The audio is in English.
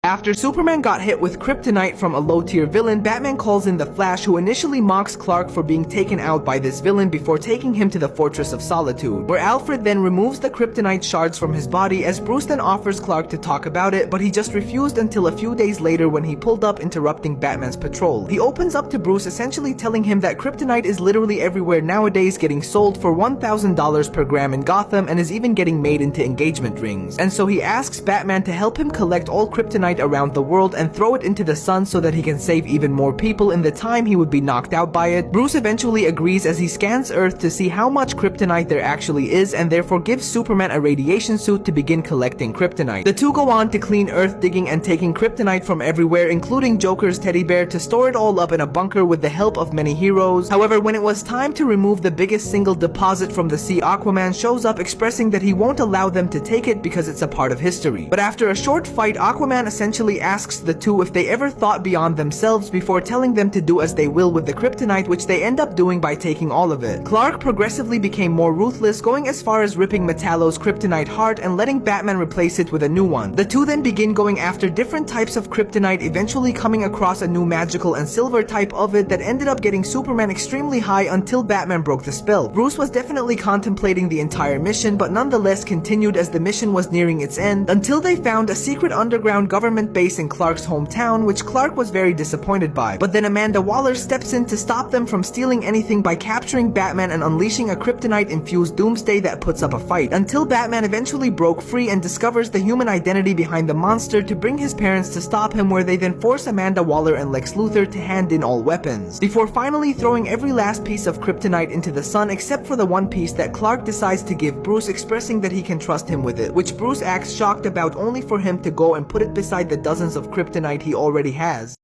After Superman got hit with kryptonite from a low-tier villain, Batman calls in the Flash, who initially mocks Clark for being taken out by this villain before taking him to the Fortress of Solitude, where Alfred then removes the kryptonite shards from his body, as Bruce then offers Clark to talk about it, but he just refused until a few days later when he pulled up, interrupting Batman's patrol. He opens up to Bruce, essentially telling him that kryptonite is literally everywhere nowadays, getting sold for $1,000 per gram in Gotham, and is even getting made into engagement rings. And so he asks Batman to help him collect all kryptonite around the world and throw it into the sun so that he can save even more people in the time he would be knocked out by it. Bruce eventually agrees as he scans Earth to see how much kryptonite there actually is, and therefore gives Superman a radiation suit to begin collecting kryptonite. The two go on to clean Earth, digging and taking kryptonite from everywhere, including Joker's teddy bear, to store it all up in a bunker with the help of many heroes. However, when it was time to remove the biggest single deposit from the sea, Aquaman shows up, expressing that he won't allow them to take it because it's a part of history. But after a short fight, Aquaman essentially asks the two if they ever thought beyond themselves before telling them to do as they will with the kryptonite, which they end up doing by taking all of it. Clark progressively became more ruthless, going as far as ripping Metallo's kryptonite heart and letting Batman replace it with a new one. The two then begin going after different types of kryptonite, eventually coming across a new magical and silver type of it that ended up getting Superman extremely high until Batman broke the spell. Bruce was definitely contemplating the entire mission, but nonetheless continued as the mission was nearing its end, until they found a secret underground government base in Clark's hometown, which Clark was very disappointed by. But then Amanda Waller steps in to stop them from stealing anything by capturing Batman and unleashing a kryptonite-infused doomsday that puts up a fight, until Batman eventually broke free and discovers the human identity behind the monster to bring his parents to stop him, where they then force Amanda Waller and Lex Luthor to hand in all weapons, before finally throwing every last piece of kryptonite into the sun except for the one piece that Clark decides to give Bruce, expressing that he can trust him with it, which Bruce acts shocked about, only for him to go and put it beside the dozens of kryptonite he already has.